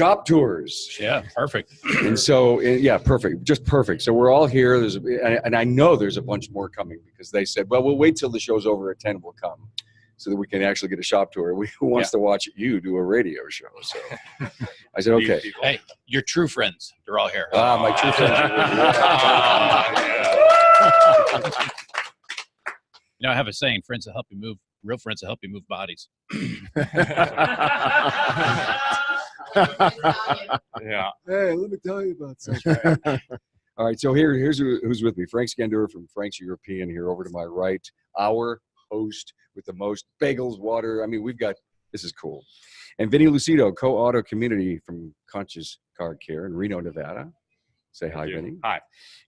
shop tours. Yeah, perfect. And so, yeah, perfect, just perfect. So we're all here. And I know there's a bunch more coming because they said, well, we'll wait till the show's over at 10. We'll come so that we can actually get a shop tour. Who wants to watch you do a radio show? So I said, okay. Hey, your true friends, they're all here. My true friends are with you. You know, I have a saying, friends that help you move, real friends that help you move bodies. Yeah. Hey, let me tell you about something. All right, so here's who's with me. Frank Scandura from Frank's European here over to my right. Our host with the most bagels, water. I mean, this is cool. And Vinnie Lucido, co-auto community from Conscious Car Care in Reno, Nevada. Say hi, Vinnie. Hi.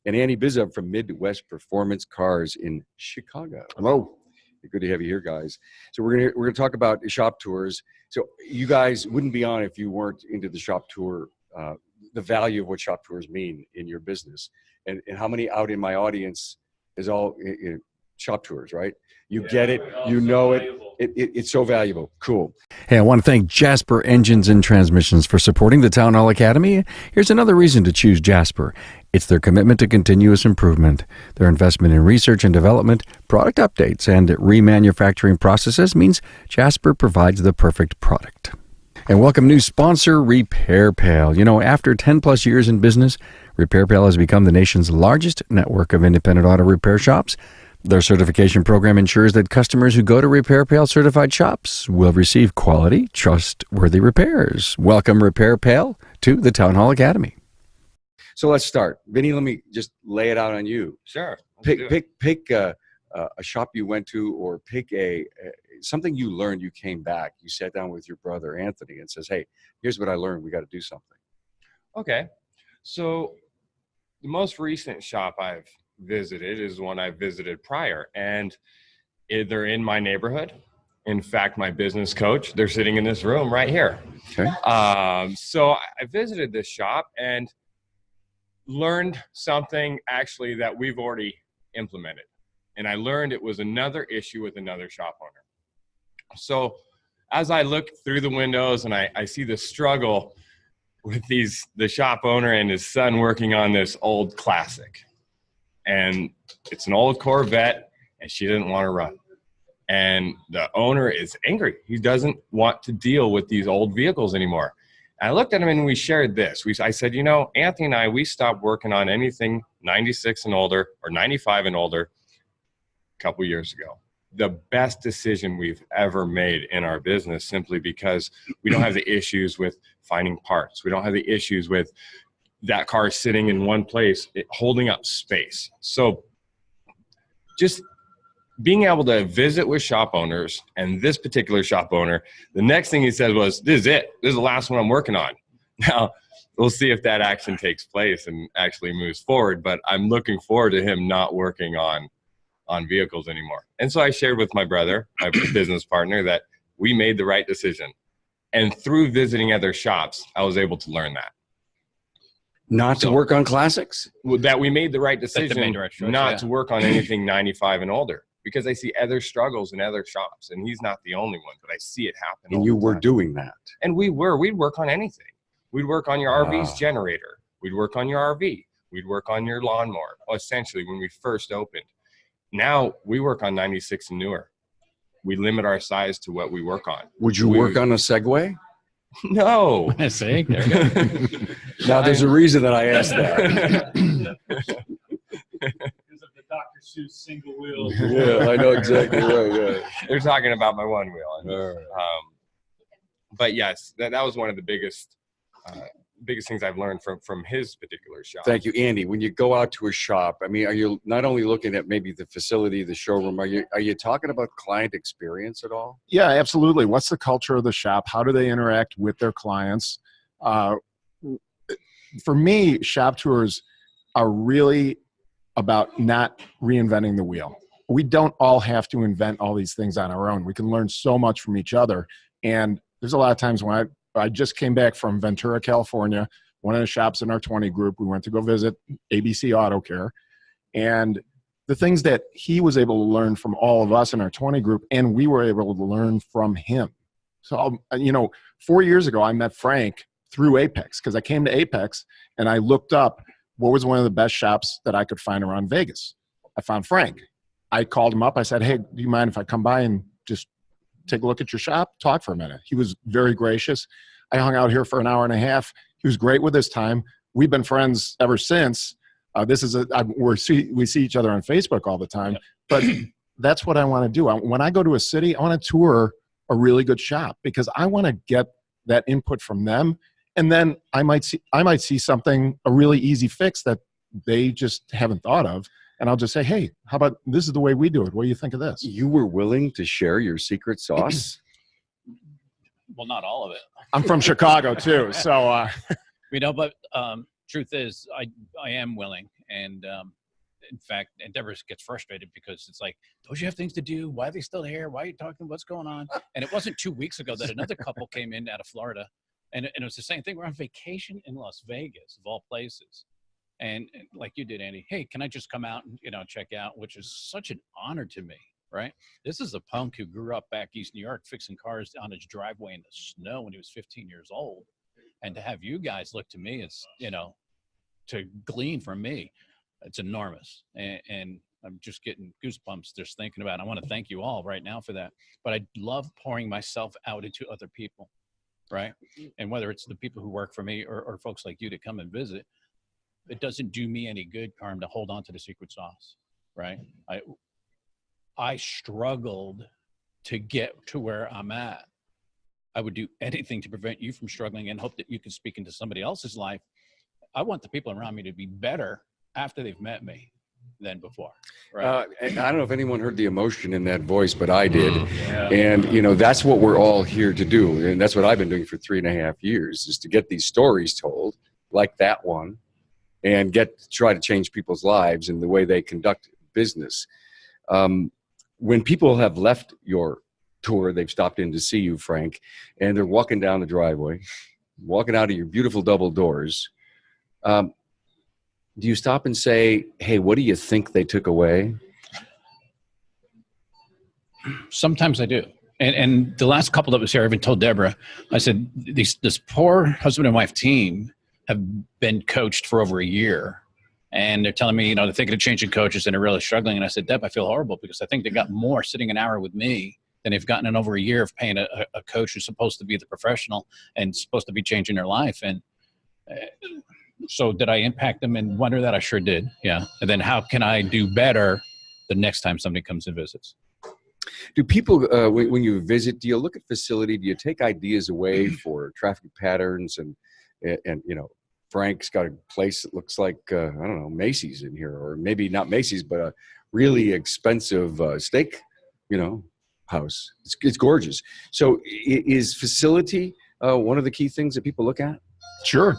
And Andy Bizub from Midwest Performance Cars in Chicago. Hello. Good to have you here, guys. So we're gonna talk about shop tours. So you guys wouldn't be on if you weren't into the shop tour, the value of what shop tours mean in your business, and how many out in my audience is all shop tours, right? You get it, you know it. It's so valuable. Cool. Hey, I want to thank Jasper Engines and Transmissions for supporting the Town Hall Academy. Here's another reason to choose Jasper. It's their commitment to continuous improvement. Their investment in research and development, product updates, and remanufacturing processes means Jasper provides the perfect product. And welcome new sponsor, Repair Pal. You know, after 10 plus years in business, Repair Pal has become the nation's largest network of independent auto repair shops. Their certification program ensures that customers who go to Repair Pal certified shops will receive quality, trustworthy repairs. Welcome, Repair Pal, to the Town Hall Academy. So let's start. Vinnie, let me just lay it out on you. Sure. Pick a shop you went to, or pick something you learned. You came back. You sat down with your brother Anthony and says, "Hey, here's what I learned. We got to do something." Okay. So the most recent shop I've visited is one I visited prior, and they're in my neighborhood. In fact, my business coach, they're sitting in this room right here. Okay. So I visited this shop and learned something actually that we've already implemented. And I learned it was another issue with another shop owner. So as I look through the windows and I see the struggle with the shop owner and his son working on this old classic. And it's an old Corvette, and she didn't want to run. And the owner is angry. He doesn't want to deal with these old vehicles anymore. And I looked at him and we shared this. I said, you know, Anthony and I, we stopped working on anything 96 and older or 95 and older a couple years ago. The best decision we've ever made in our business, simply because we don't have the issues with finding parts. We don't have the issues with that car sitting in one place, holding up space. So just being able to visit with shop owners, and this particular shop owner, the next thing he said was, "This is it. This is the last one I'm working on." Now, we'll see if that action takes place and actually moves forward, but I'm looking forward to him not working on vehicles anymore. And so I shared with my brother, my business partner, that we made the right decision. And through visiting other shops, I was able to learn that. Not to work on classics? That we made the right decision not to to work on anything 95 and older, because I see other struggles in other shops, and he's not the only one, but I see it happen. And you were doing that. And we'd work on anything. We'd work on your RV's generator. We'd work on your RV. We'd work on your lawnmower, essentially, when we first opened. Now we work on 96 and newer. We limit our size to what we work on. Would you work on a Segway? No. See, there you go. Now, there's a reason that I asked that. Because of the Dr. Seuss single wheel. Yeah, I know exactly right. Yeah. They're talking about my one wheel. But yes, that was one of the biggest things I've learned from his particular shop. Thank you, Andy. When you go out to a shop, I mean, are you not only looking at maybe the facility, the showroom, are you talking about client experience at all? Yeah, absolutely. What's the culture of the shop? How do they interact with their clients? For me, shop tours are really about not reinventing the wheel. We don't all have to invent all these things on our own. We can learn so much from each other. And there's a lot of times when I just came back from Ventura, California, one of the shops in our 20 group. We went to go visit ABC Auto Care. And the things that he was able to learn from all of us in our 20 group, and we were able to learn from him. So, 4 years ago, I met Frank through Apex, because I came to Apex and I looked up what was one of the best shops that I could find around Vegas. I found Frank. I called him up. I said, hey, do you mind if I come by and just take a look at your shop, talk for a minute? He was very gracious. I hung out here for an hour and a half. He was great with his time. We've been friends ever since. We see each other on Facebook all the time, but that's what I want to do. When I go to a city, I want to tour a really good shop because I want to get that input from them. And then I might see something, a really easy fix that they just haven't thought of. And I'll just say, hey, how about this is the way we do it? What do you think of this? You were willing to share your secret sauce? Well, not all of it. I'm from Chicago too. So, but truth is I am willing. And in fact, and Deborah gets frustrated because it's like, don't you have things to do? Why are they still here? Why are you talking? What's going on? And it wasn't 2 weeks ago that another couple came in out of Florida. And it was the same thing. We're on vacation in Las Vegas, of all places. And like you did, Andy, hey, can I just come out and, check out, which is such an honor to me, right? This is a punk who grew up back East New York fixing cars on his driveway in the snow when he was 15 years old. And to have you guys look to me as, to glean from me, it's enormous. And I'm just getting goosebumps just thinking about it. I want to thank you all right now for that. But I love pouring myself out into other people, right? And whether it's the people who work for me or folks like you to come and visit, it doesn't do me any good, Carm, to hold on to the secret sauce, right? I struggled to get to where I'm at. I would do anything to prevent you from struggling and hope that you can speak into somebody else's life. I want the people around me to be better after they've met me than before. Right? I don't know if anyone heard the emotion in that voice, but I did. Yeah. And, that's what we're all here to do. And that's what I've been doing for 3.5 years, is to get these stories told, like that one, and try to change people's lives and the way they conduct business. When people have left your tour, they've stopped in to see you, Frank, and they're walking down the driveway, walking out of your beautiful double doors. Do you stop and say, hey, what do you think they took away? Sometimes I do. And the last couple that was here, I even told Deborah, I said, this poor husband and wife team have been coached for over a year. And they're telling me, they're thinking of changing coaches and they're really struggling. And I said, Deb, I feel horrible because I think they got more sitting an hour with me than they've gotten in over a year of paying a coach who's supposed to be the professional and supposed to be changing their life. And so did I impact them and wonder that? I sure did. Yeah. And then how can I do better the next time somebody comes and visits? Do people, when you visit, do you look at facility? Do you take ideas away for traffic patterns and Frank's got a place that looks like, Macy's in here, or maybe not Macy's, but a really expensive steak, house. It's gorgeous. So is facility one of the key things that people look at? Sure.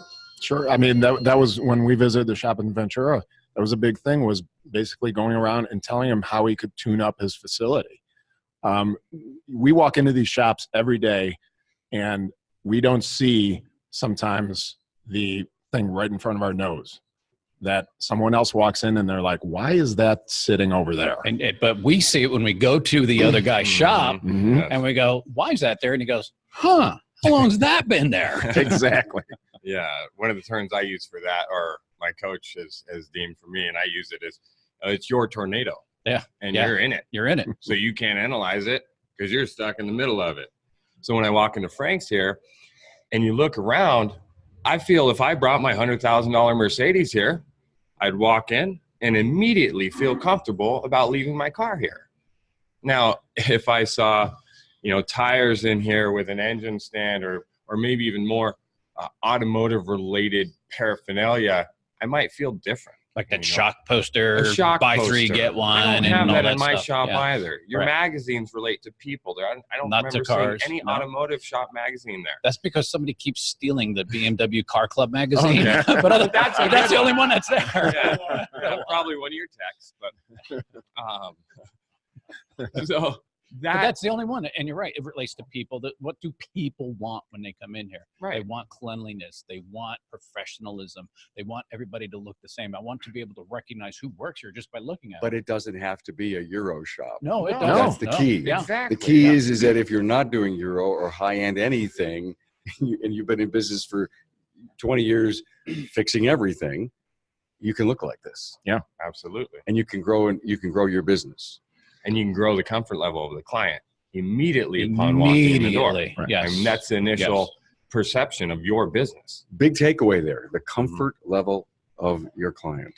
I mean, that was when we visited the shop in Ventura. That was a big thing, was basically going around and telling him how he could tune up his facility. We walk into these shops every day and we don't see sometimes the thing right in front of our nose that someone else walks in and they're like, why is that sitting over there? But we see it when we go to the other guy's shop and we go, why is that there? And he goes, how long's that been there? Exactly. Yeah. One of the terms I use for that, or my coach has deemed for me, and I use it, is it's your tornado. Yeah. And you're in it. You're in it. So you can't analyze it because you're stuck in the middle of it. So when I walk into Frank's here and you look around, I feel if I brought my $100,000 Mercedes here, I'd walk in and immediately feel comfortable about leaving my car here. Now, if I saw, tires in here with an engine stand or maybe even more automotive related paraphernalia, I might feel different. Like that shock poster, buy poster. 3, get 1. I don't have that in my shop yeah. either. Your magazines relate to people. I don't remember seeing any automotive shop magazine there. That's because somebody keeps stealing the BMW Car Club magazine. Okay. but that's the only one that's there. Yeah. That's probably one of your texts. But so that's the only one. And you're right. It relates to people. What do people want when they come in here? Right. They want cleanliness. They want professionalism. They want everybody to look the same. I want to be able to recognize who works here just by looking at it. But it doesn't have to be a Euro shop. No, it doesn't. That's the key. Yeah. Exactly. The key is that if you're not doing Euro or high-end anything, and you've been in business for 20 years fixing everything, you can look like this. Yeah, Absolutely. And you can grow your business. And you can grow the comfort level of the client immediately upon walking in the door. Immediately, Right. yes. I mean, that's the initial Yes. perception of your business. Big takeaway there, the comfort level of your client.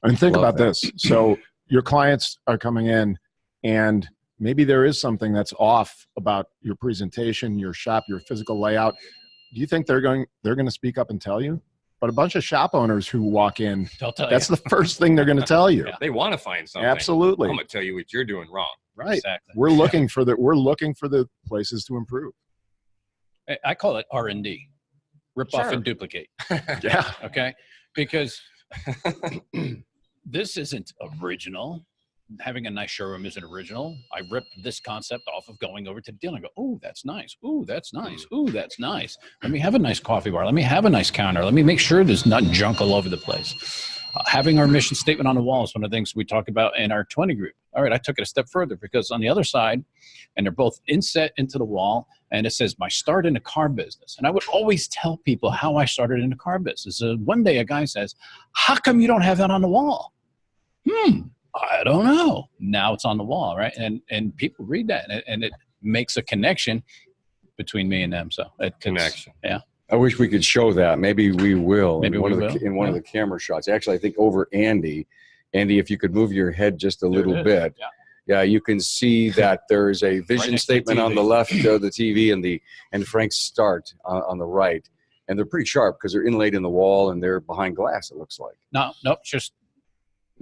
And think Love about that. this. So your clients are coming in and maybe there is something that's off about your presentation, your shop, your physical layout. Do you think they're going to speak up and tell you? But a bunch of shop owners who walk in, They'll tell that's you. the first thing they're going to tell you. Yeah. They want to find something. Absolutely. I'm going to tell you what you're doing wrong. Right. Exactly. We're looking for the places to improve. I call it R&D, rip off Sure. and duplicate. Yeah. Okay, because this isn't original. Having a nice showroom isn't original. I ripped this concept off of going over to the dealer and go, oh, that's nice. Oh, that's nice. Oh, that's nice. Let me have a nice coffee bar. Let me have a nice counter. Let me make sure there's not junk all over the place. Having our mission statement on the wall is one of the things we talk about in our 20 group. All right, I took it a step further because on the other side, and they're both inset into the wall, and it says, my start in the car business. And I would always tell people how I started in the car business. One day a guy says, how come you don't have that on the wall? I don't know. Now it's on the wall, right? And people read that, and it makes a connection between me and them. So Connection. Yeah. I wish we could show that. Maybe we will. Maybe in one we of the, will. in one of the camera shots. Actually, I think over Andy, if you could move your head just a little it is. bit. Yeah. Yeah, you can see that there is a vision next to the statement on TV. the left of the TV and Frank's start on the right. And they're pretty sharp because they're inlaid in the wall and they're behind glass, it looks like. No, just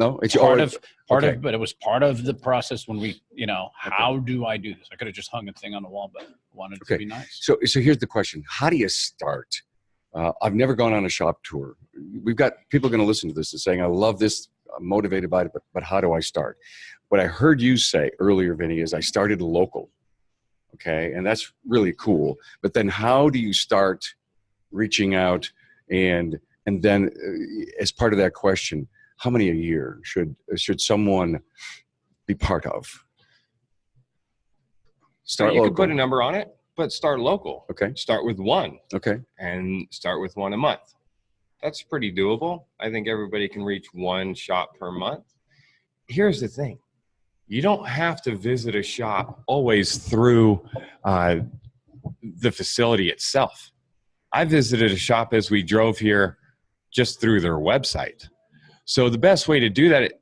No, it's part of, okay. but it was part of the process when we, how do I do this? I could have just hung a thing on the wall, but I wanted it to be nice. So here's the question. How do you start? I've never gone on a shop tour. We've got people going to listen to this and saying, I love this, I'm motivated by it, but how do I start? What I heard you say earlier, Vinnie, is I started local. Okay, and that's really cool. But then how do you start reaching out and then as part of that question, how many a year should someone be part of? Start You local. could put a number on it, but start local. Okay. Start with one. Okay. And start with one a month. That's pretty doable. I think everybody can reach one shop per month. Here's the thing. You don't have to visit a shop always through the facility itself. I visited a shop as we drove here just through their website. So the best way to do that,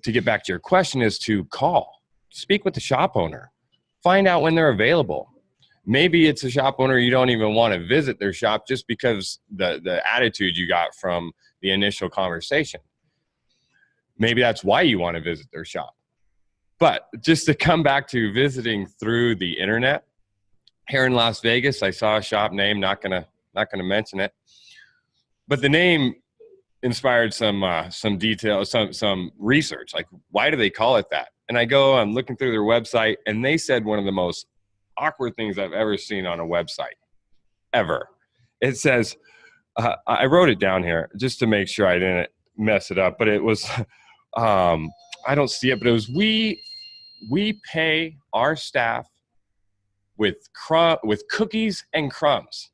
to get back to your question, is to call, speak with the shop owner, find out when they're available. Maybe it's a shop owner you don't even want to visit their shop just because the attitude you got from the initial conversation. Maybe that's why you want to visit their shop. But just to come back to visiting through the internet, here in Las Vegas, I saw a shop name, not gonna mention it, but the name inspired some detail, some research. Like, why do they call it that? And I'm looking through their website, and they said one of the most awkward things I've ever seen on a website, ever. It says, I wrote it down here just to make sure I didn't mess it up, but it was, I don't see it, but it was, we pay our staff with cookies and crumbs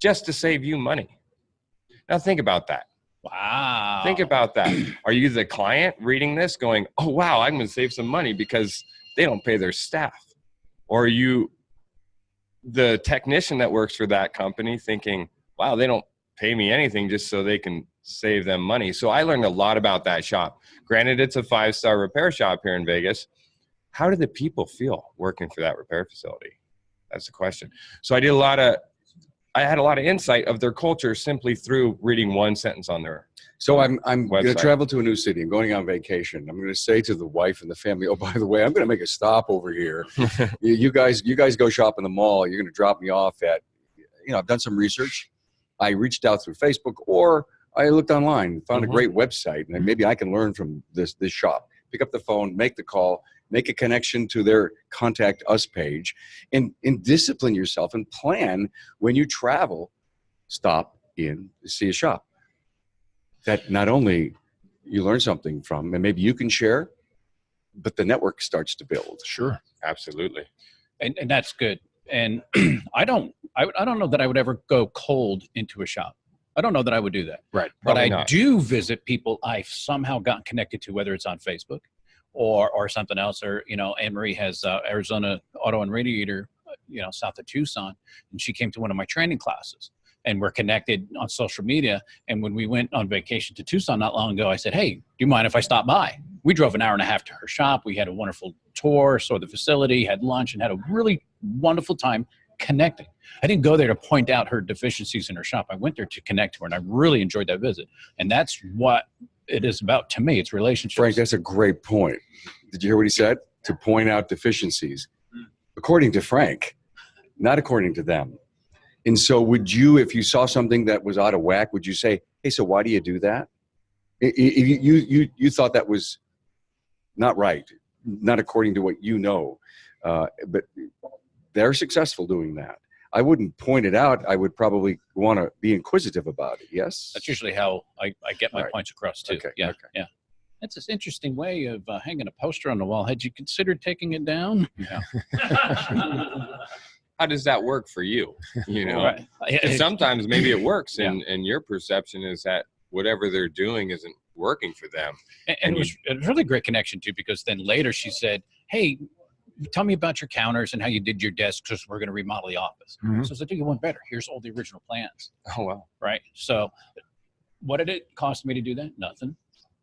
just to save you money. Now think about that. Wow. Think about that. Are you the client reading this going, oh, wow, I'm going to save some money because they don't pay their staff? Or are you the technician that works for that company thinking, wow, they don't pay me anything just so they can save them money? So I learned a lot about that shop. Granted, it's a 5-star repair shop here in Vegas. How do the people feel working for that repair facility? That's the question. So I had a lot of insight of their culture simply through reading one sentence on their So I'm going to website. travel to a new city. I'm going on vacation. I'm going to say to the wife and the family, oh, by the way, I'm going to make a stop over here. you guys go shop in the mall. You're going to drop me off at, I've done some research. I reached out through Facebook or I looked online, found a great website, and maybe I can learn from this shop. Pick up the phone, make the call, make a connection to their contact us page, and discipline yourself and plan when you travel, stop in to see a shop that not only you learn something from, and maybe you can share, but the network starts to build. Sure. Absolutely. And that's good. And I don't know that I would ever go cold into a shop. I don't know that I would do that. Right. But Probably I not. do visit people I've somehow gotten connected to, whether it's on Facebook or something else, or, you know, Anne Marie has Arizona Auto and Radiator, you know, south of Tucson, and she came to one of my training classes, and we're connected on social media. And when we went on vacation to Tucson not long ago, I said, hey, do you mind if I stop by? We drove an hour and a half to her shop. We had a wonderful tour, saw the facility, had lunch, and had a really wonderful time connecting. I didn't go there to point out her deficiencies in her shop. I went there to connect to her, and I really enjoyed that visit. And that's what it is about to me. It's relationships. Frank, that's a great point. Did you hear what he said? To point out deficiencies. According to Frank, not according to them. And so would you, if you saw something that was out of whack, would you say, hey, so why do you do that? If you thought that was not right, not according to what you know, but they're successful doing that. I wouldn't point it out. I would probably want to be inquisitive about it. Yes? That's usually how I get my All right. points across too. Okay, Yeah, okay. yeah. That's this interesting way of hanging a poster on the wall. Had you considered taking it down? Yeah. How does that work for you? You know, Right. and sometimes maybe it works, Yeah. and your perception is that whatever they're doing isn't working for them. And it was a really great connection too, because then later she said, hey, tell me about your counters and how you did your desk, because we're going to remodel the office. Mhm. So I said, you went better. Here's all the original plans. Oh, wow. Right. So what did it cost me to do that? Nothing.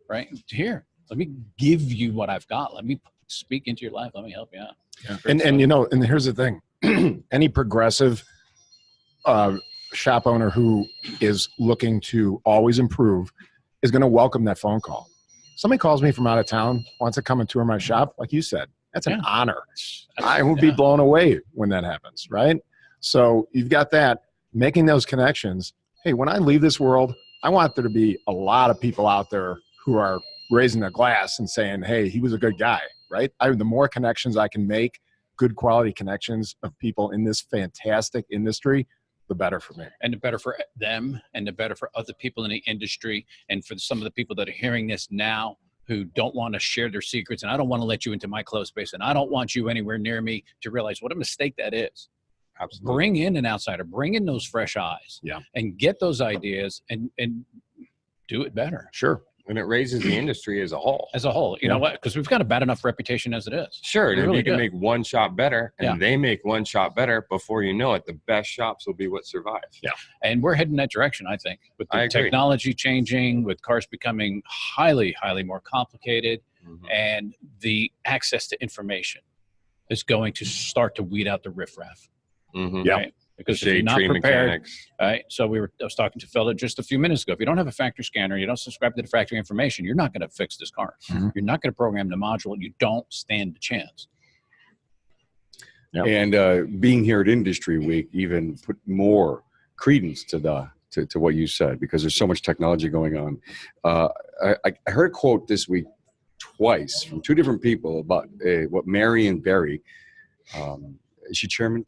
Right. Here, let me give you what I've got. Let me speak into your life. Let me help you out. Yeah. And you know, and here's the thing, any progressive shop owner who is looking to always improve is going to welcome that phone call. Somebody calls me from out of town, wants to come and tour my shop, like you said, that's an honor. I will be blown away when that happens, right? So you've got that, making those connections. Hey, when I leave this world, I want there to be a lot of people out there who are raising their glass and saying, hey, he was a good guy, right? The more connections I can make, good quality connections of people in this fantastic industry, the better for me. And the better for them, and the better for other people in the industry, and for some of the people that are hearing this now who don't want to share their secrets. And I don't want to let you into my closed space, and I don't want you anywhere near me to realize what a mistake that is. Absolutely. Bring in an outsider, bring in those fresh eyes, and get those ideas and do it better. Sure. And it raises the industry as a whole. As a whole, you know what? Because we've got a bad enough reputation as it is. Sure. And We if really you can do. make one shop better, and Yeah. they make one shop better, before you know it, the best shops will be what survive. Yeah. And we're heading that direction, I think, with I the agree. technology changing, with cars becoming highly, highly more complicated, Mhm. and the access to information is going to start to weed out the riffraff. Mhm. Yeah. Right? Because if you're Shade not tree prepared, mechanics. right? So I was talking to a fellow just a few minutes ago. If you don't have a factory scanner, you don't subscribe to the factory information, you're not going to fix this car. Mhm. You're not going to program the module. You don't stand a chance. Yep. And being here at Industry Week even put more credence to to what you said, because there's so much technology going on. I heard a quote this week twice from two different people about what Marion Barry, is she chairman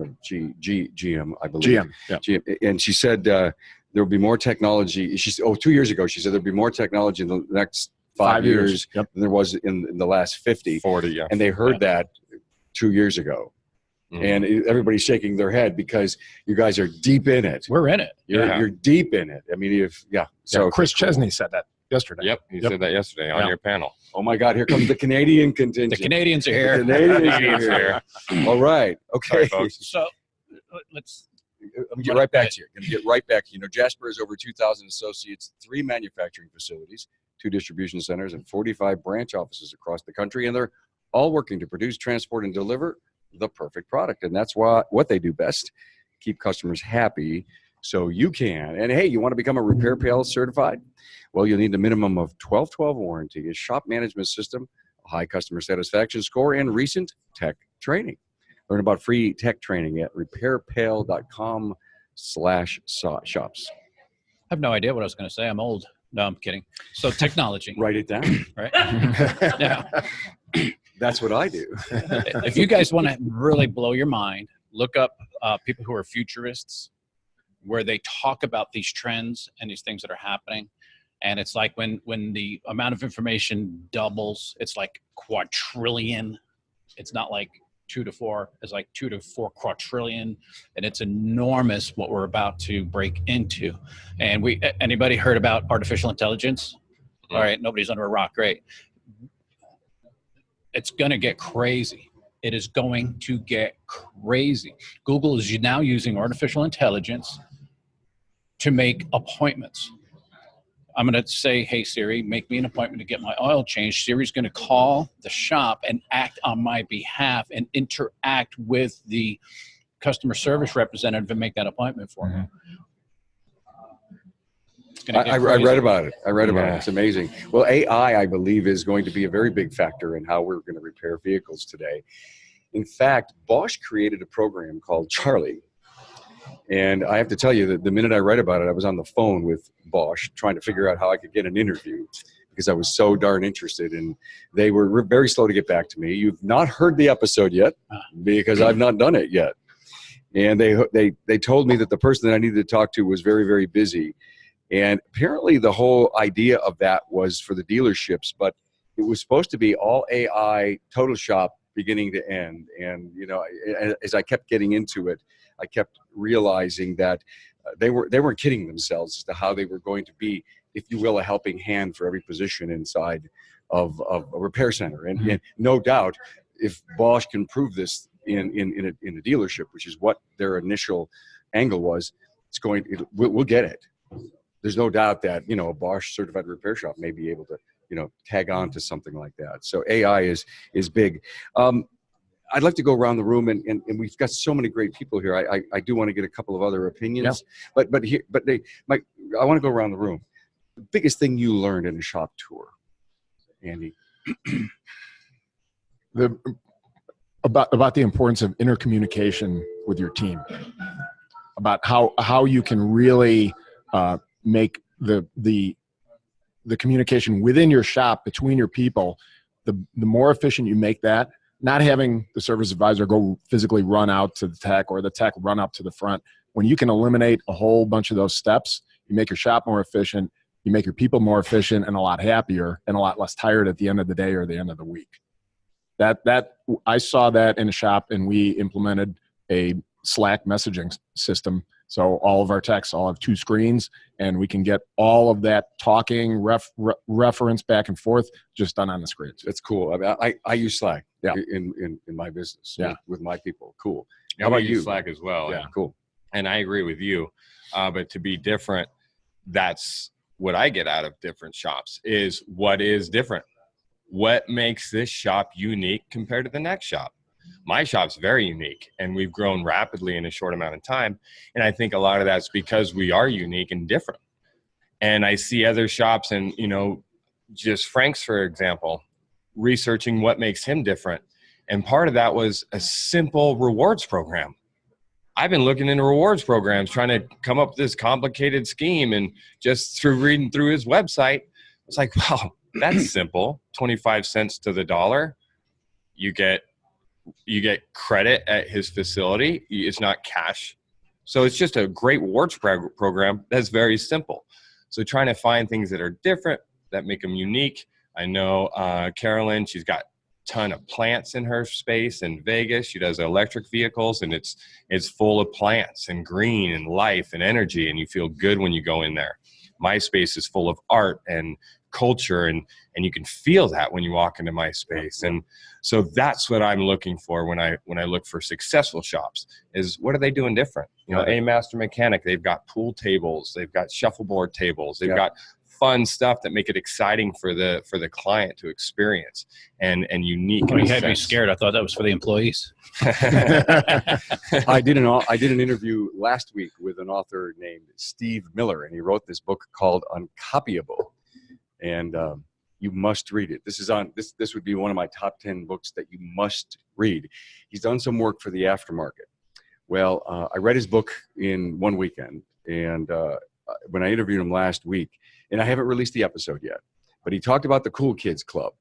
of GM, I believe. GM. Yeah. GM, and she said there will be more technology. 2 years ago, she said there'll be more technology in the next 5 years Yep. than there was in the last 50. 40, yeah. And they heard that 2 years ago. Mhm. And everybody's shaking their head because you guys are deep in it. We're in it. You're deep in it. I mean, So Chris cool. Chesney said that yesterday. Yep. He said that yesterday on Yeah. your panel. Oh my God, here comes the Canadian The contingent. Canadians are The here. Canadians are here. All right. Okay. Sorry, folks. So let's Let me get right back to you. Gonna get right back to you. Jasper has over 2,000 associates, 3 manufacturing facilities, 2 distribution centers, and 45 branch offices across the country, and they're all working to produce, transport, and deliver the perfect product. And that's what they do best: keep customers happy, so you can. And hey, you want to become a Repair PL certified? Well, you'll need a minimum of 12 warranty, a shop management system, a high customer satisfaction score, and recent tech training. Learn about free tech training at repairpal.com/shops. I have no idea what I was going to say. I'm old. No, I'm kidding. So technology, Write it down. right? Now, That's what I do. if you guys want to really blow your mind, look up people who are futurists, where they talk about these trends and these things that are happening. And it's like when the amount of information doubles, it's like quadrillion. It's not like 2 to 4 is like 2 to 4 quadrillion, and it's enormous what we're about to break into. And anybody heard about artificial intelligence? All right, nobody's under a rock. Great. It's going to get crazy. It is going to get crazy. Google is now using artificial intelligence to make appointments. I'm going to say, hey, Siri, make me an appointment to get my oil changed. Siri's going to call the shop and act on my behalf and interact with the customer service representative and make that appointment for me. I read about it. I read about it. It's amazing. Well, AI, I believe, is going to be a very big factor in how we're going to repair vehicles today. In fact, Bosch created a program called Charlie. And I have to tell you that the minute I read about it, I was on the phone with Bosch trying to figure out how I could get an interview because I was so darn interested. And they were very slow to get back to me. You've not heard the episode yet because I've not done it yet. And they told me that the person that I needed to talk to was very, very busy. And apparently the whole idea of that was for the dealerships, but it was supposed to be all AI, total shop, beginning to end. And, you know, as I kept getting into it, I kept realizing that they weren't kidding themselves as to how they were going to be, if you will, a helping hand for every position inside of a repair center. And no doubt, if Bosch can prove this in a dealership, which is what their initial angle was, we'll get it. There's no doubt that, you know, a Bosch certified repair shop may be able to, you know, tag on to something like that. So AI is big. I'd like to go around the room, and we've got so many great people here. I do want to get a couple of other opinions, but I want to go around the room. The biggest thing you learned in a shop tour, Andy? About the importance of intercommunication with your team, about how you can really make the communication within your shop between your people, the more efficient you make that. Not having the service advisor go physically run out to the tech or the tech run up to the front. When you can eliminate a whole bunch of those steps, you make your shop more efficient, you make your people more efficient and a lot happier and a lot less tired at the end of the day or the end of the week. That I saw that in a shop, and we implemented a Slack messaging system. So all of our techs all have 2 screens, and we can get all of that talking, reference back and forth just done on the screens. That's cool. I use Slack in my business with my people. Cool. Yeah, How about use you? Slack as well. Yeah, cool. And I agree with you. But to be different, that's what I get out of different shops is what is different. What makes this shop unique compared to the next shop? My shop's very unique, and we've grown rapidly in a short amount of time. And I think a lot of that's because we are unique and different. And I see other shops, and, you know, just Frank's, for example, researching what makes him different. And part of that was a simple rewards program. I've been looking into rewards programs, trying to come up with this complicated scheme. And just through reading through his website, it's like, wow, that's simple. 25 cents to the dollar. You get credit at his facility. It's not cash. So it's just a great rewards program that's very simple. So trying to find things that are different, that make them unique. I know Carolyn, she's got a ton of plants in her space in Vegas. She does electric vehicles, and it's full of plants and green and life and energy, and you feel good when you go in there. My space is full of art and culture, and you can feel that when you walk into my space. And so that's what I'm looking for when I look for successful shops, is what are they doing different? You know, A Master Mechanic, they've got pool tables, they've got shuffleboard tables, they've got fun stuff that make it exciting for the client to experience and unique. You had me scared. I thought that was for the employees. I did an interview last week with an author named Steve Miller, and he wrote this book called Uncopyable. And you must read it. This would be one of my top 10 books that you must read. He's done some work for the aftermarket. Well, I read his book in one weekend, and when I interviewed him last week, and I haven't released the episode yet, but he talked about the Cool Kids Club.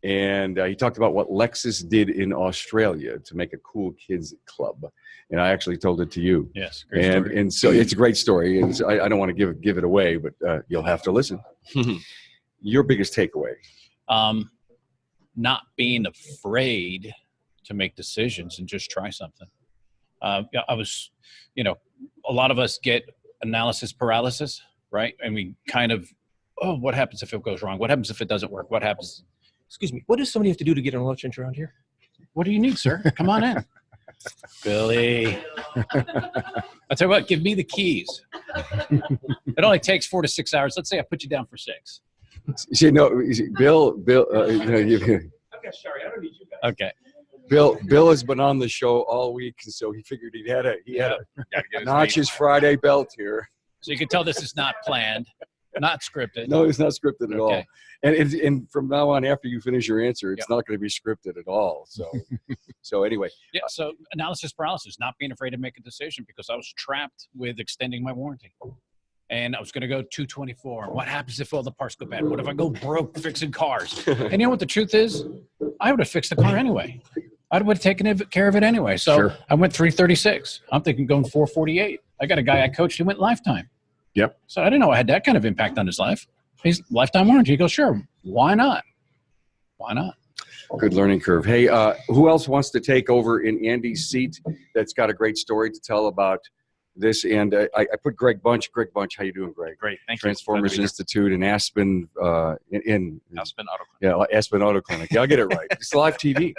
And he talked about what Lexus did in Australia to make a Cool Kids Club. And I actually told it to you. Yes, great story. And so it's a great story. And so I don't want to give it away, but you'll have to listen. Your biggest takeaway? Not being afraid to make decisions and just try something. Yeah, I was, a lot of us get analysis paralysis, right? And we kind of, oh, what happens if it goes wrong? What happens if it doesn't work? What happens? Excuse me. What does somebody have to do to get an oil change around here? What do you need, sir? Come on in. Billy. I tell you what, give me the keys. It only takes 4 to 6 hours. Let's say I put you down for 6. Bill, I've got Shari. I don't need you guys. Okay. Bill has been on the show all week, so he figured he had to notch his Friday belt here. So you can tell this is not planned, not scripted. No, it's not scripted at all. Okay. And from now on, after you finish your answer, it's not going to be scripted at all. So anyway. Yeah. So analysis paralysis, not being afraid to make a decision because I was trapped with extending my warranty. And I was going to go 224. What happens if all the parts go bad? What if I go broke fixing cars? And you know what the truth is? I would have fixed the car anyway. I would have taken care of it anyway. So I went 336. I'm thinking going 448. I got a guy I coached who went lifetime. Yep. So I didn't know I had that kind of impact on his life. He's lifetime warranty. He goes, sure. Why not? Why not? Good learning curve. Hey, who else wants to take over in Andy's seat that's got a great story to tell about this? And I put Greg Bunch. Greg Bunch, how you doing, Greg? Great, thank you. Transformers Institute in Aspen. In Aspen Auto Clinic. Yeah, Aspen Auto Clinic. Yeah, I'll get it right. It's live TV.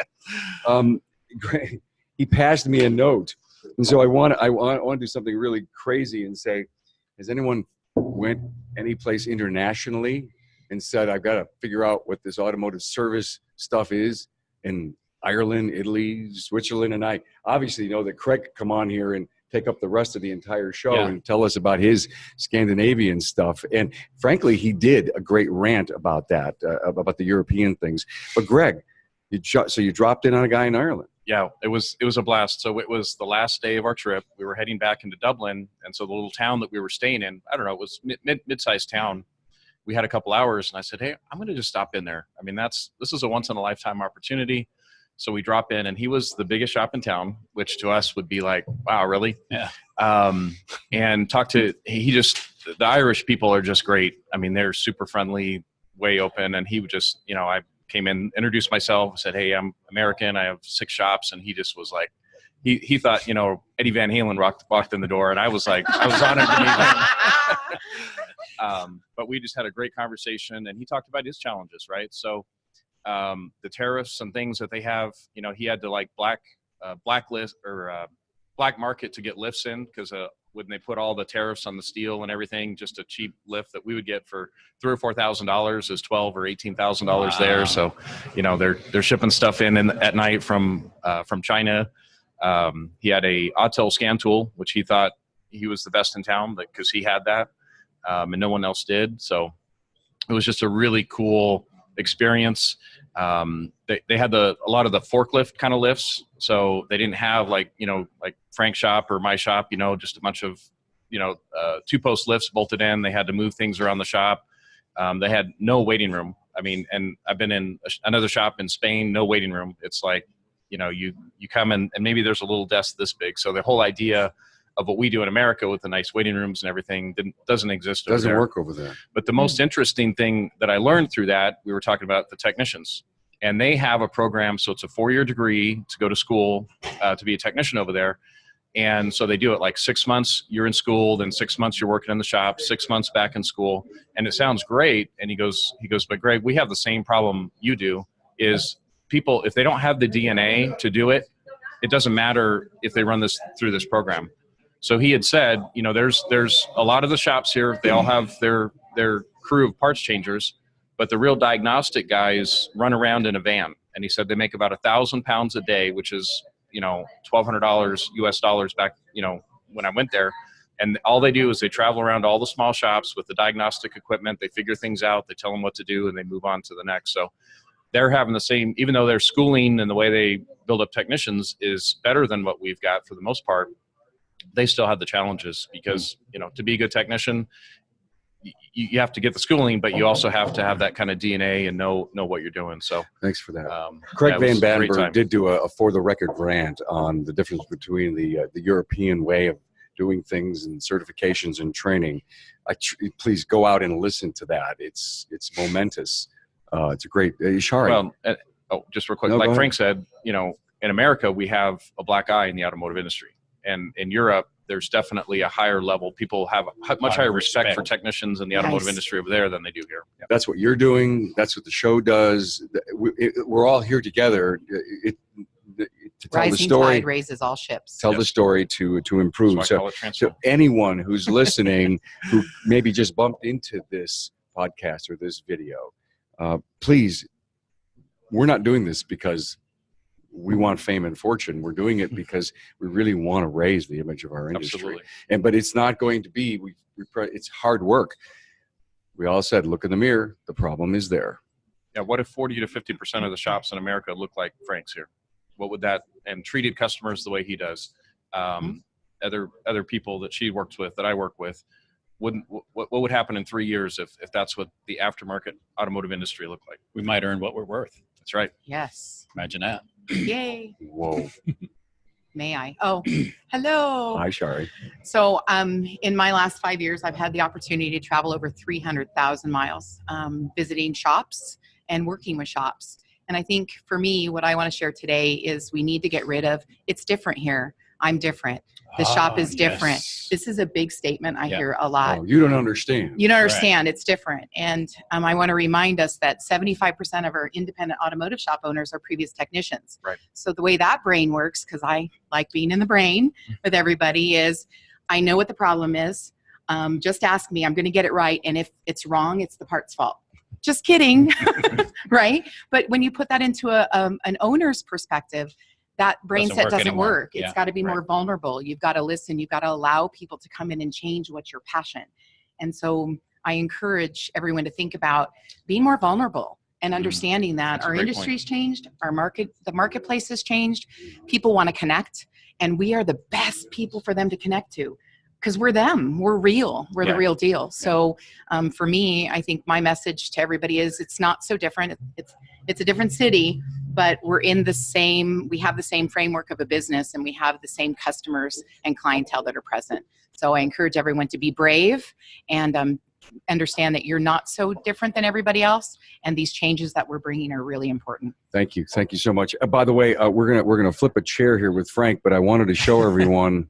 Greg, he passed me a note, and so I want to do something really crazy and say, has anyone went any place internationally and said, I've got to figure out what this automotive service stuff is in Ireland, Italy, Switzerland? And I obviously know that Craig could come on here and take up the rest of the entire show and tell us about his Scandinavian stuff. And frankly, he did a great rant about that, about the European things. But Greg, so you dropped in on a guy in Ireland. Yeah, it was a blast. So it was the last day of our trip. We were heading back into Dublin, and so the little town that we were staying in, I don't know, it was mid-sized town. We had a couple hours, and I said, hey, I'm going to just stop in there. I mean, this is a once-in-a-lifetime opportunity. So we drop in, and he was the biggest shop in town, which to us would be like, wow, really? Yeah. And the Irish people are just great. I mean, they're super friendly, way open, and he would just, I came in, introduced myself, said, hey, I'm American. I have 6 shops. And he just was like, he thought, Eddie Van Halen walked in the door. And I was like, I was honored to meet him. But we just had a great conversation, and he talked about his challenges, right? So the tariffs and things that they have, he had to like blacklist or black market to get lifts in, because when they put all the tariffs on the steel and everything, just a cheap lift that we would get for $3,000 or $4,000 is $12,000 or $18,000 there. So, they're shipping stuff in at night from China. He had a Autel scan tool, which he thought he was the best in town because he had that, and no one else did. So it was just a really cool experience. They had a lot of the forklift kind of lifts, so they didn't have like Frank's shop or my shop, just a bunch of 2-post lifts bolted in. They had to move things around the shop. They had no waiting room. I mean, and I've been in another shop in Spain, no waiting room. It's like you come in and maybe there's a little desk this big. So the whole idea of what we do in America with the nice waiting rooms and everything doesn't exist over there. Doesn't work over there. But the most interesting thing that I learned through that, we were talking about the technicians, and they have a program. So it's a 4-year degree to go to school to be a technician over there. And so they do it like 6 months you're in school, then 6 months you're working in the shop, 6 months back in school. And it sounds great. And he goes, but Greg, we have the same problem you do, is people, if they don't have the DNA to do it, it doesn't matter if they run this through this program. So he had said, there's a lot of the shops here, they all have their crew of parts changers, but the real diagnostic guys run around in a van. And he said they make about 1,000 pounds a day, which is, $1,200 US dollars back, when I went there. And all they do is they travel around all the small shops with the diagnostic equipment. They figure things out, they tell them what to do, and they move on to the next. So they're having the same, even though their schooling and the way they build up technicians is better than what we've got for the most part, they still have the challenges because, to be a good technician, you have to get the schooling, but you also have to have that kind of DNA and know what you're doing. So thanks for that. Craig Van Batenburg did do a for the record rant on the difference between the European way of doing things and certifications and training. Please go out and listen to that. It's momentous. It's a great Shari. Well, just real quick, like Frank said, in America, we have a black eye in the automotive industry. And in Europe, there's definitely a higher level. People have a much higher respect for technicians in the automotive industry over there than they do here. Yeah. That's what you're doing. That's what the show does. We're all here together to tell the story. Tide raises all ships. Tell the story to improve. So anyone who's listening who maybe just bumped into this podcast or this video, please, we're not doing this because we want fame and fortune. We're doing it because we really want to raise the image of our industry. Absolutely. But it's not going to be, it's hard work. We all said, look in the mirror. The problem is there. Yeah. What if 40 to 50% of the shops in America look like Frank's here? What would that, and treated customers the way he does? Other people that she works with, that I work with, what would happen in 3 years if that's what the aftermarket automotive industry looked like? We might earn what we're worth. That's right. Yes. Imagine that. Yay. Whoa. May I? Oh, hello. Hi, Shari. So in my last 5 years, I've had the opportunity to travel over 300,000 miles, visiting shops and working with shops. And I think for me, what I want to share today is we need to get rid of, it's different here. I'm different. The shop is different. Yes. This is a big statement I hear a lot. Oh, you don't understand. You don't understand. It's different. And I want to remind us that 75% of our independent automotive shop owners are previous technicians. Right. So the way that brain works, because I like being in the brain with everybody, is I know what the problem is. Just ask me. I'm going to get it right. And if it's wrong, it's the part's fault. Just kidding. Right? But when you put that into an owner's perspective, that brain set doesn't work. It's got to be more vulnerable. You've got to listen. You've got to allow people to come in and change what's your passion. And so I encourage everyone to think about being more vulnerable and understanding that our industry's changed, the marketplace has changed. People want to connect, and we are the best people for them to connect to because we're them. We're real. We're the real deal. So for me, I think my message to everybody is it's not so different. It's a different city, but we have the same framework of a business, and we have the same customers and clientele that are present. So I encourage everyone to be brave and understand that you're not so different than everybody else, and these changes that we're bringing are really important. Thank you. Thank you so much. By the way, we're gonna flip a chair here with Frank, but I wanted to show everyone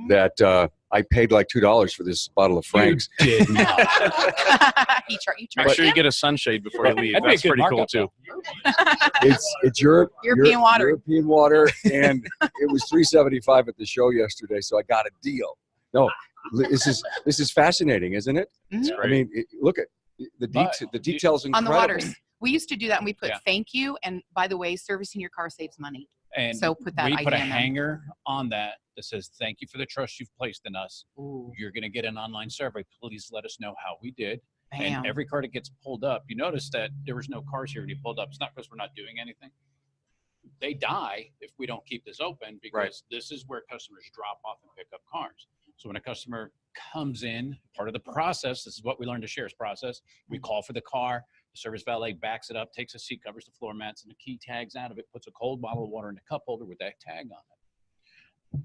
that I paid like $2 for this bottle of Frank's. You did not. Make sure you get a sunshade before you leave. That's pretty cool too. It's European water. European water, and it was $3.75 at the show yesterday, so I got a deal. No, this is fascinating, isn't it? Mm-hmm. I mean, look at the details. Incredible. On the waters. We used to do that, and we put thank you, and by the way, servicing your car saves money. And so put that. We put a hanger on that says, "Thank you for the trust you've placed in us. Ooh. You're going to get an online survey. Please let us know how we did." Bam. And every car that gets pulled up, you notice that there was no cars here when you pulled up. It's not because we're not doing anything. They die if we don't keep this open, because this is where customers drop off and pick up cars. So when a customer comes in, part of the process, this is what we learned to share is process. We call for the car. The service valet backs it up, takes a seat, covers the floor mats, and the key tags out of it, puts a cold bottle of water in the cup holder with that tag on it.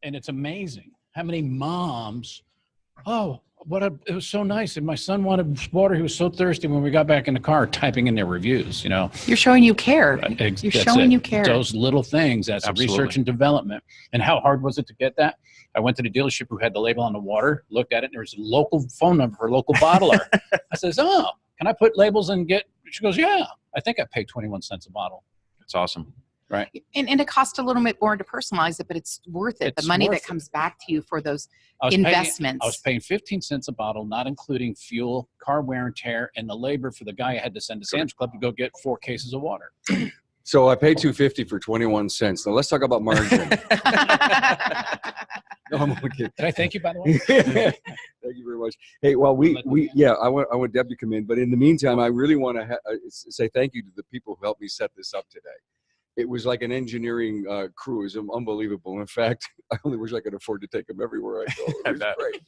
And it's amazing how many moms, it was so nice. And my son wanted water. He was so thirsty when we got back in the car, typing in their reviews, you know. You're showing you care. You're showing you care. Those little things, that's research and development. And how hard was it to get that? I went to the dealership who had the label on the water, looked at it, and there was a local phone number for a local bottler. I says, can I put labels and get, she goes, yeah. I think I paid 21 cents a bottle. That's awesome. Right. And it costs a little bit more to personalize it, but it's worth it. The money that comes back to you for those investments. I was paying 15 cents a bottle, not including fuel, car wear and tear, and the labor for the guy I had to send to Sam's Club to go get 4 cases of water. So I paid $2.50 for 21 cents. Now let's talk about margin. No, I'm only kidding. Did I thank you, by the way? Thank you very much. Hey, well, I want Deb to come in, but in the meantime, I really want to say thank you to the people who helped me set this up today. It was like an engineering crew. It was unbelievable. In fact, I only wish I could afford to take them everywhere I go. It was great.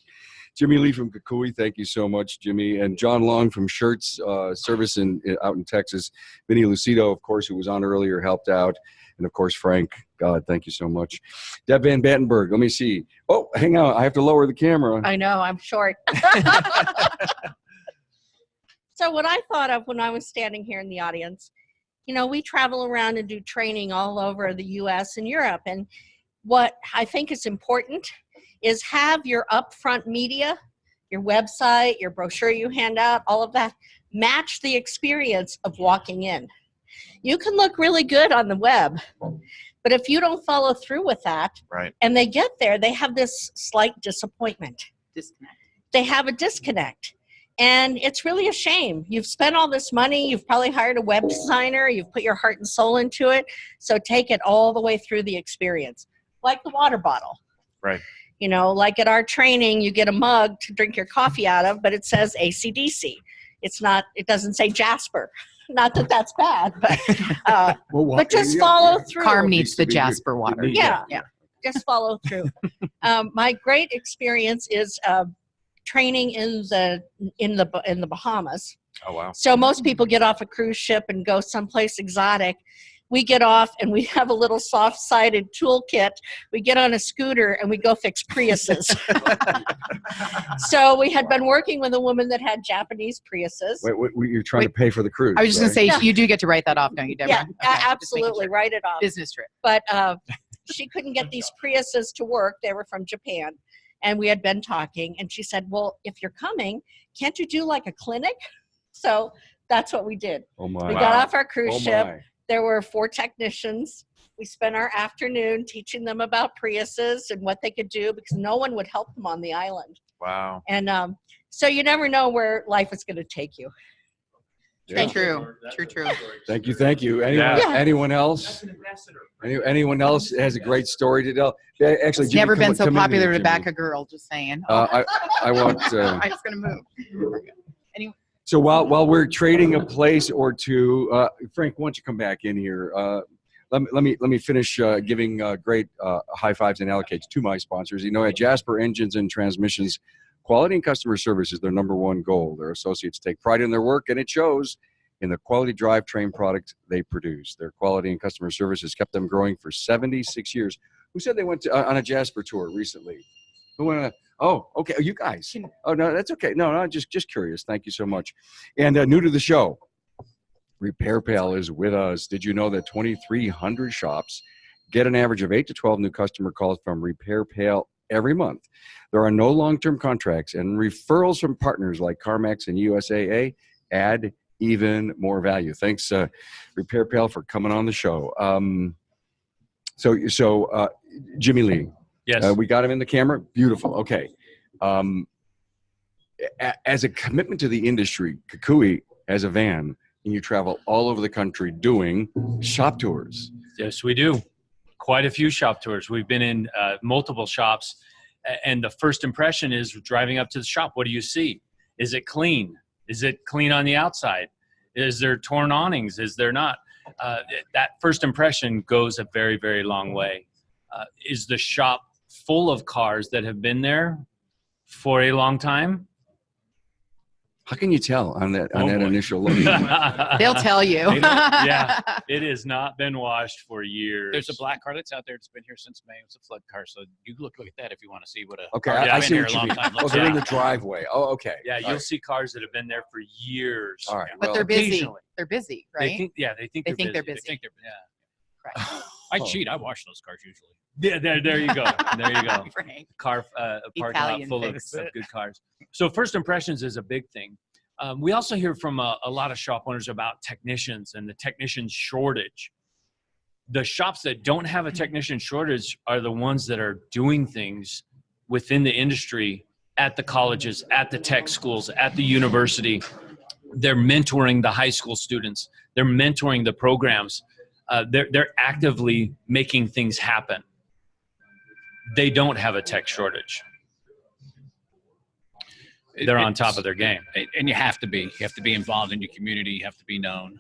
Jimmy Lee from Vakue, thank you so much, Jimmy. And John Long from Shirts Service out in Texas. Vinnie Lucido, of course, who was on earlier, helped out. And, of course, Frank, God, thank you so much. Deb Van Batenburg, let me see. Oh, hang on. I have to lower the camera. I know. I'm short. So what I thought of when I was standing here in the audience you know, we travel around and do training all over the US and Europe. And what I think is important is have your upfront media, your website, your brochure you hand out, all of that, match the experience of walking in. You can look really good on the web, but if you don't follow through with that, Right. and they get there, they have this slight disappointment. Disconnect. They have a disconnect. And it's really a shame. You've spent all this money. You've probably hired a web designer. You've put your heart and soul into it. So take it all the way through the experience. Like the water bottle. Right. You know, like at our training, you get a mug to drink your coffee out of, but it says AC/DC. It's not, it doesn't say Jasper. Not that that's bad, but just follow through. Carm needs the Jasper water. Yeah. Just follow through. My great experience is training in the Bahamas. Oh, wow. So most people get off a cruise ship and go someplace exotic. We get off and we have a little soft-sided toolkit. We get on a scooter and we go fix Priuses. So we had been working with a woman that had Japanese Priuses. Wait, you're trying to pay for the cruise. I was just going to say, Yeah. you do get to write that off, don't you, Deborah? Yeah, Okay, just making absolutely. sure. Write it off. Business trip. But she couldn't get these Priuses to work. They were from Japan. And we had been talking. And she said, well, if you're coming, can't you do like a clinic? So that's what we did. Oh my. We got off our cruise Oh ship. my. There were 4 technicians. We spent our afternoon teaching them about Priuses and what they could do because no one would help them on the island. Wow. And so you never know where life is going to take you. Yeah. True. Thank you. Anyone else? Anyone else has a great story to tell? Yeah, actually, It's Jimmy, never been so come in popular here, to back Jimmy. a girl, just saying. I want. I'm just going to move. So while we're trading a place or two, Frank, why don't you come back in here? Let me finish giving great high fives and allocates to my sponsors. You know, at Jasper Engines and Transmissions, quality and customer service is their #1 goal. Their associates take pride in their work, and it shows in the quality drivetrain product they produce. Their quality and customer service has kept them growing for 76 years. Who said they went on a Jasper tour recently? Who went on Oh, okay. Oh, you guys. Oh, no, that's okay. No, just curious. Thank you so much. And new to the show, Repair Pal is with us. Did you know that 2,300 shops get an average of 8 to 12 new customer calls from Repair Pal every month? There are no long-term contracts, and referrals from partners like CarMax and USAA add even more value. Thanks, Repair Pal, for coming on the show. So Jimmy Lee. Yes. We got him in the camera. Beautiful. Okay. As a commitment to the industry, Vakue has a van, and you travel all over the country doing shop tours. Yes, we do. Quite a few shop tours. We've been in multiple shops, and the first impression is driving up to the shop. What do you see? Is it clean? Is it clean on the outside? Is there torn awnings? Is there not? That first impression goes a very, very long way. Is the shop full of cars that have been there for a long time? How can you tell on that initial look? They'll tell you. Yeah, it has not been washed for years. There's a black car that's out there. It's been here since May. It's a flood car. So you look at that if you want to see what a Okay, car that's I been see here what a you long mean. time Oh, looks they're in like. the driveway. Oh, okay. Yeah, All you'll right. see cars that have been there for years. All right. But Well, they're busy. occasionally. They're busy, They right? think, yeah, they think they're busy. they're busy. I think they're, yeah. Correct. I cheat. I wash those cars usually. Yeah, there you go. There you go. Frank. A parking lot Italian full of fix. good cars. So first impressions is a big thing. We also hear from a lot of shop owners about technicians and the technician shortage. The shops that don't have a technician shortage are the ones that are doing things within the industry at the colleges, at the tech schools, at the university. They're mentoring the high school students. They're mentoring the programs. They're actively making things happen. They don't have a tech shortage. They're on top of their game. And you have to be. You have to be involved in your community. You have to be known.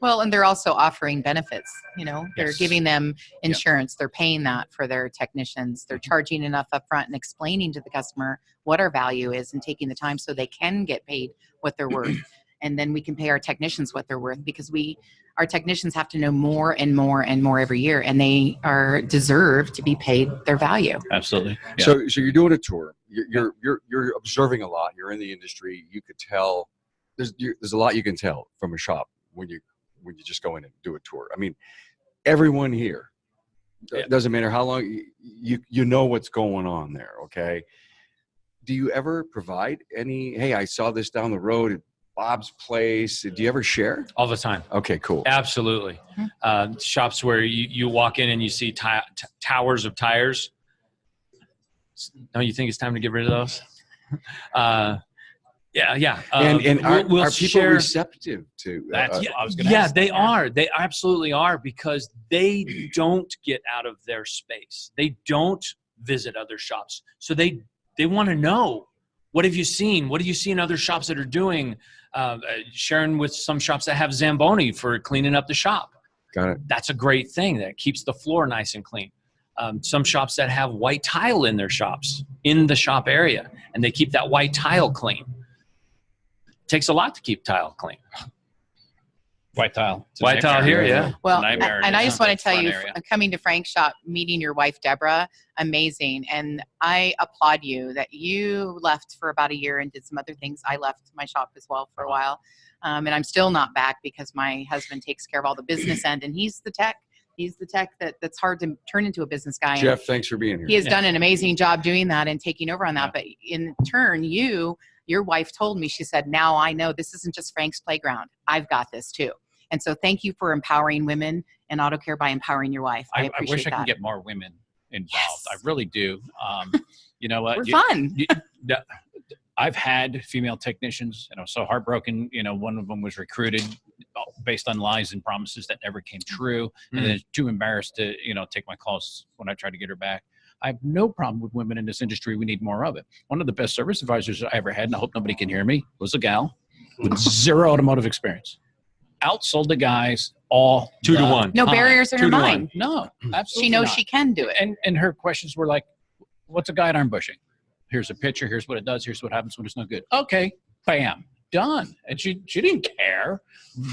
Well, and they're also offering benefits. You know, they're Yes. giving them insurance. They're paying that for their technicians. They're charging enough up front and explaining to the customer what our value is and taking the time so they can get paid what they're worth. And then we can pay our technicians what they're worth because our technicians have to know more and more and more every year, and they deserve to be paid their value. Absolutely. Yeah. So you're doing a tour. You're observing a lot. You're in the industry. You could tell there's a lot you can tell from a shop when when you just go in and do a tour. I mean, everyone here, doesn't matter how long, you know what's going on there, okay? Do you ever provide any, hey, I saw this down the road at Bob's place. Do you ever share? All the time. Okay, cool. Absolutely. Shops where you walk in and you see towers of tires. Don't you think it's time to get rid of those? Yeah. And are people share receptive to That's yeah, what I was going to ask. they are. They absolutely are, because they don't get out of their space. They don't visit other shops. So they want to know, what have you seen? What do you see in other shops that are doing? Sharing with some shops that have Zamboni for cleaning up the shop. Got it. That's a great thing. That keeps the floor nice and clean. Some shops that have white tile in their shops, in the shop area, and they keep that white tile clean. It takes a lot to keep tile clean. White tile. It's a White tile nightmare. here, yeah. Well, nightmare and in I just want to the tell front you, area. coming to Frank's shop, meeting your wife, Deborah, amazing. And I applaud you that you left for about a year and did some other things. I left my shop as well for a while. And I'm still not back because my husband takes care of all the business end, and he's the tech. He's the tech that's hard to turn into a business guy. Jeff, thanks for being here. He has done an amazing job doing that and taking over on that. But in turn, your wife told me, she said, now I know this isn't just Frank's playground. I've got this too. And so thank you for empowering women in auto care by empowering your wife. I I appreciate wish I that. could get more women involved. Yes. I really do. You know what? We're fun. I've had female technicians, and I was so heartbroken. You know, one of them was recruited based on lies and promises that never came true, and then too embarrassed to, take my calls when I tried to get her back. I have no problem with women in this industry. We need more of it. One of the best service advisors I ever had, and I hope nobody can hear me, was a gal with zero automotive experience. Outsold the guys all 2 to 1. No time. barriers in her 2 to 1. mind. No, absolutely She knows not. she can do it. And her questions were like, what's a guide arm bushing? Here's a picture. Here's what it does. Here's what happens when it's no good. Okay, bam, done. And she didn't care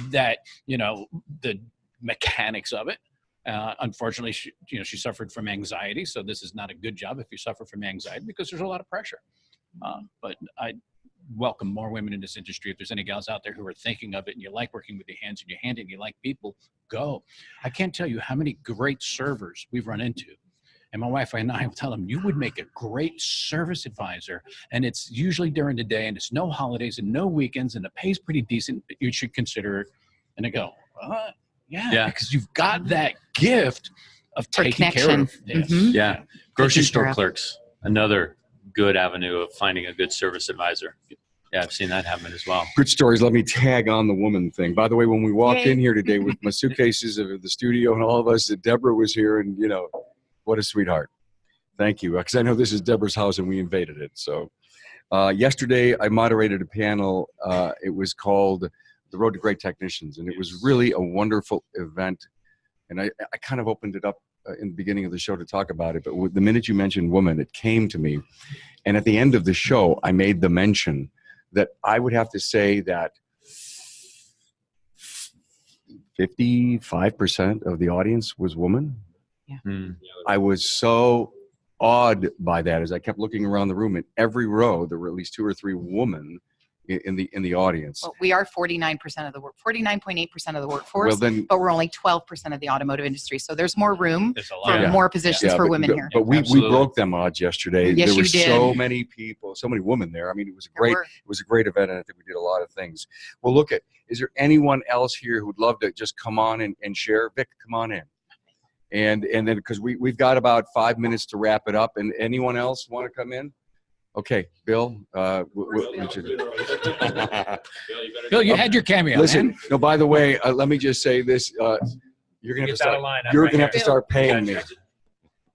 that, the mechanics of it. Unfortunately, she suffered from anxiety. So this is not a good job if you suffer from anxiety, because there's a lot of pressure. But I welcome more women in this industry. If there's any gals out there who are thinking of it and you like working with your hands and your hand and you like people, go. I can't tell you how many great servers we've run into. And my wife and I will tell them, you would make a great service advisor. And it's usually during the day, and it's no holidays and no weekends, and the pay's pretty decent. You should consider it. And they go, yeah, because you've got that gift of taking care of this. Mhm. Yeah. Grocery Taking store care of. clerks, another good avenue of finding a good service advisor. Yeah, I've seen that happen as well. Good stories. Let me tag on the woman thing. By the way, when we walked Yay. in here today with my suitcases of the studio and all of us, Deborah was here, and what a sweetheart. Thank you, because I know this is Deborah's house and we invaded it. So yesterday I moderated a panel. It was called The Road to Great Technicians, and it was really a wonderful event. And I kind of opened it up in the beginning of the show to talk about it, but the minute you mentioned woman, it came to me. And at the end of the show, I made the mention that I would have to say that 55% of the audience was woman. Yeah. I was so awed by that as I kept looking around the room. In every row, there were at least 2 or 3 women in the audience. Well, we are 49% of the 49.8% of the workforce, Well, then, but we're only 12% of the automotive industry. So there's more room There's a for lot. Yeah. more positions for women here. But we Absolutely. broke them odds yesterday. Yes, there were you did. so many people, so many women there. I mean, it was There were. a great event, and I think we did a lot of things. Well, is there anyone else here who'd love to just come on and share? Vic, come on in. And then, because we've got about 5 minutes to wrap it up. And anyone else want to come in? Okay, Bill. Bill, you had your cameo. Listen. man. No, by the way, let me just say this. You're gonna have to start. You're gonna have to start paying me. You're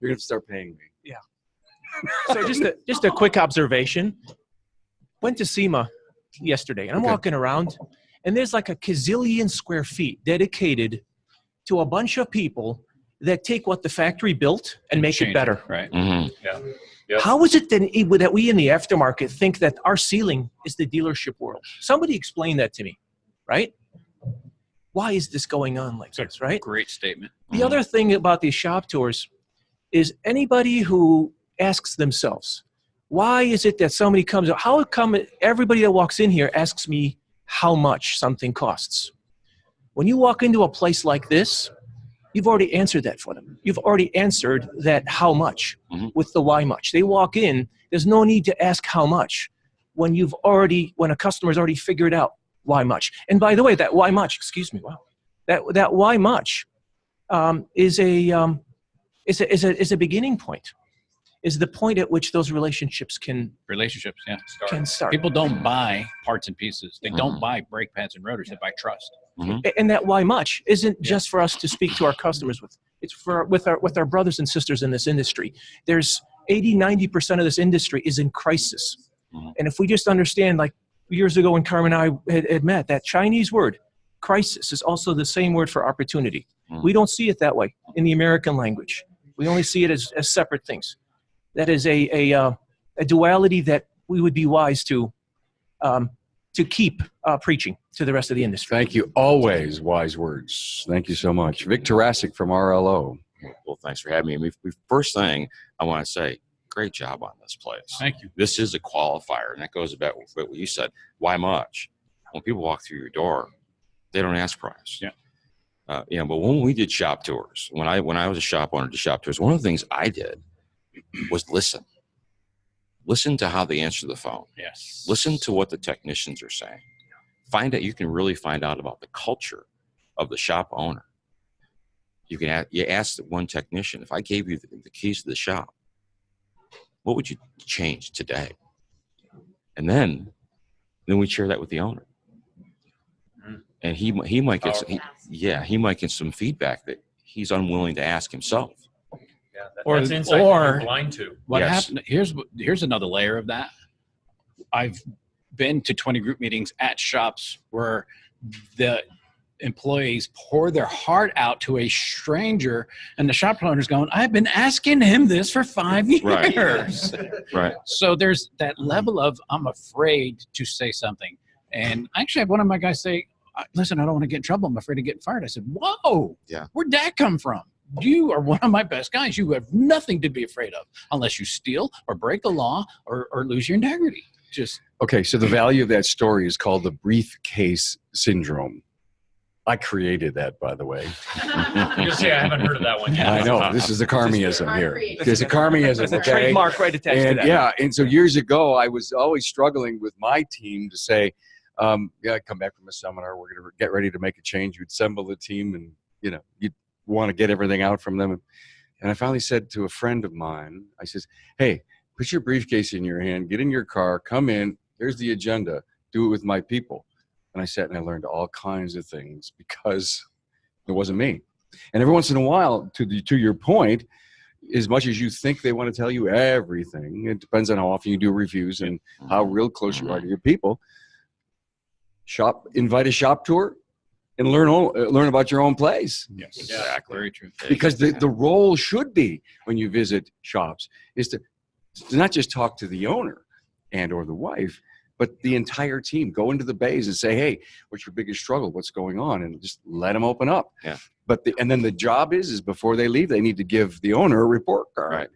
gonna have to start paying me. So just a quick observation. Went to SEMA yesterday, and I'm Okay. walking around, and there's like a gazillion square feet dedicated to a bunch of people that take what the factory built and make Change it better. Right. Yep. How is it that we in the aftermarket think that our ceiling is the dealership world? Somebody explain that to me, right? Why is this going on like this, right? Great statement. The other thing about these shop tours is anybody who asks themselves, why is it that somebody comes how come everybody that walks in here asks me how much something costs? When you walk into a place like this, you've already answered that for them. You've already answered that how much with the why much. They walk in, there's no need to ask how much when a customer's already figured out why much. And by the way, that why much, that why much is a beginning point. Is the point at which those relationships can start. People don't buy parts and pieces. They don't buy brake pads and rotors. They buy trust. And that why much isn't just for us to speak to our customers with. It's with our brothers and sisters in this industry. There's 80-90% of this industry is in crisis. And if we just understand, like years ago when Carmen and I had met, that Chinese word, crisis, is also the same word for opportunity. We don't see it that way in the American language. We only see it as separate things. That is a duality that we would be wise to keep preaching to the rest of the industry. Thank you. Always wise words. Thank you so much. Vic Tarasik from RLO. Well, thanks for having me. First thing I want to say, great job on this place. Thank you. This is a qualifier, and that goes about what you said. Why much? When people walk through your door, they don't ask price. Yeah. But when we did shop tours, when I was a shop owner, did shop tours, one of the things I did was listen. Listen to how they answer the phone. Yes. Listen to what the technicians are saying. You can really find out about the culture of the shop owner. You ask the one technician, if I gave you the keys to the shop, what would you change today? And then we share that with the owner. And he might get some feedback that he's unwilling to ask himself. That's insight you're blind to. What happened? Here's another layer of that. I've been to 20 group meetings at shops where the employees pour their heart out to a stranger, and the shop owner's going, "I've been asking him this for 5 years." Right. So there's that level of I'm afraid to say something. And I actually had one of my guys say, "Listen, I don't want to get in trouble. I'm afraid of getting fired." I said, "Whoa, where'd that come from? You are one of my best guys. You have nothing to be afraid of unless you steal or break the law or lose your integrity." Okay, so the value of that story is called the briefcase syndrome. I created that, by the way. You say I haven't heard of that one yet. I know. This is the Carmeism here. There's a Carmeism. There's a trademark right attached to that. Yeah, and so years ago, I was always struggling with my team to say, I come back from a seminar, we're going to get ready to make a change. You assemble the team, and you'd want to get everything out from them. And I finally said to a friend of mine, I says, "Hey, put your briefcase in your hand, get in your car, come in, here's the agenda, do it with my people." And I sat and I learned all kinds of things because it wasn't me. And every once in a while, to your point, as much as you think they want to tell you everything, it depends on how often you do reviews and how real close you are to your people. Invite a shop tour and learn about your own place. Yes, exactly. Very true. Because the role should be, when you visit shops, is to not just talk to the owner and or the wife, but the entire team. Go into the bays and say, "Hey, what's your biggest struggle? What's going on?" And just let them open up. Yeah. And then the job is before they leave, they need to give the owner a report card. Right.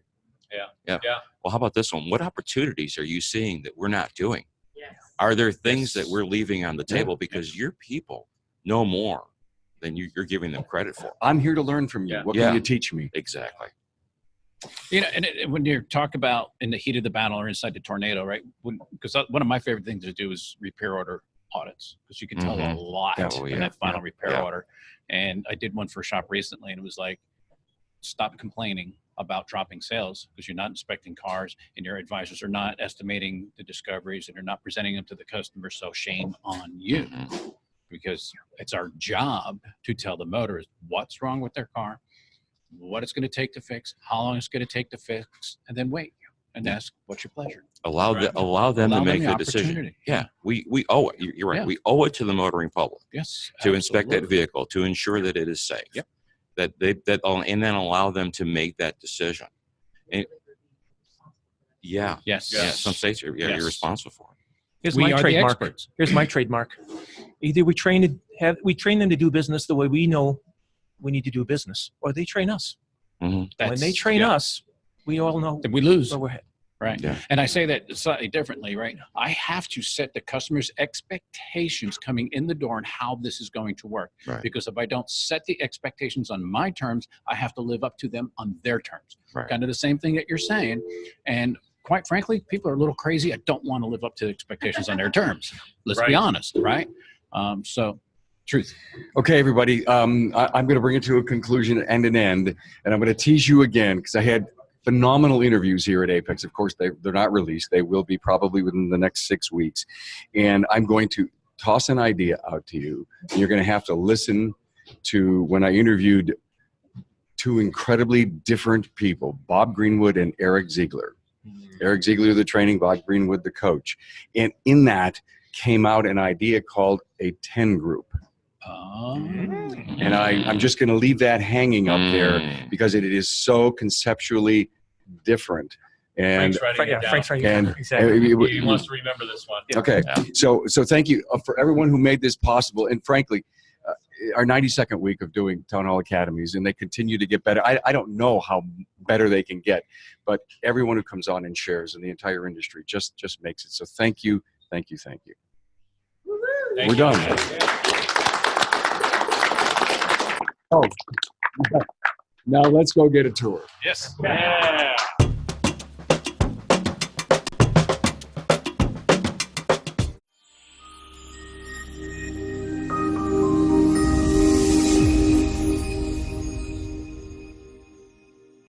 Yeah. Well, how about this one? What opportunities are you seeing that we're not doing? Yes. Are there things that we're leaving on the table because your people know more than you're giving them credit for? I'm here to learn from you. What can you teach me? Exactly. And when you talk about in the heat of the battle or inside the tornado, right? Because one of my favorite things to do is repair order audits, because you can tell a lot in that final repair order. And I did one for a shop recently, and it was like, stop complaining about dropping sales because you're not inspecting cars and your advisors are not estimating the discoveries and you're not presenting them to the customer. So shame on you, because it's our job to tell the motorist what's wrong with their car, what it's going to take to fix, how long it's going to take to fix, and then wait and ask, "What's your pleasure?" Allow them to make the decision. Yeah, we owe it. You're right. Yeah. We owe it to the motoring public. Yes, to inspect that vehicle, to ensure that it is safe. Yep. And then allow them to make that decision. And some states you're responsible for it. Here's my trademark. Either we train them to do business the way we know we need to do business, or they train us. When they train us, we all know we lose. where we're headed. Right. Yeah. And I say that slightly differently, right? I have to set the customer's expectations coming in the door and how this is going to work. Right. Because if I don't set the expectations on my terms, I have to live up to them on their terms. Right. Kind of the same thing that you're saying. And quite frankly, people are a little crazy. I don't want to live up to expectations on their terms. Let's be honest, right? So, truth. Okay, everybody. I'm going to bring it to a conclusion and an end, and I'm going to tease you again because I had phenomenal interviews here at Apex. Of course, they're not released. They will be probably within the next 6 weeks, and I'm going to toss an idea out to you. You're going to have to listen to when I interviewed two incredibly different people, Bob Greenwood and Eric Ziegler. Eric Ziegler, the training, Bob Greenwood, the coach. And in that came out an idea called a 10 group. And I'm just going to leave that hanging up there because it is so conceptually different. And Frank's right. and Exactly. He wants to remember this one. okay, so thank you for everyone who made this possible. And frankly, our 92nd week of doing Town Hall Academies, and they continue to get better. I don't know how better they can get, but everyone who comes on and shares in the entire industry just makes it. So thank you. We're done. Oh, now let's go get a tour. Yes. Yeah.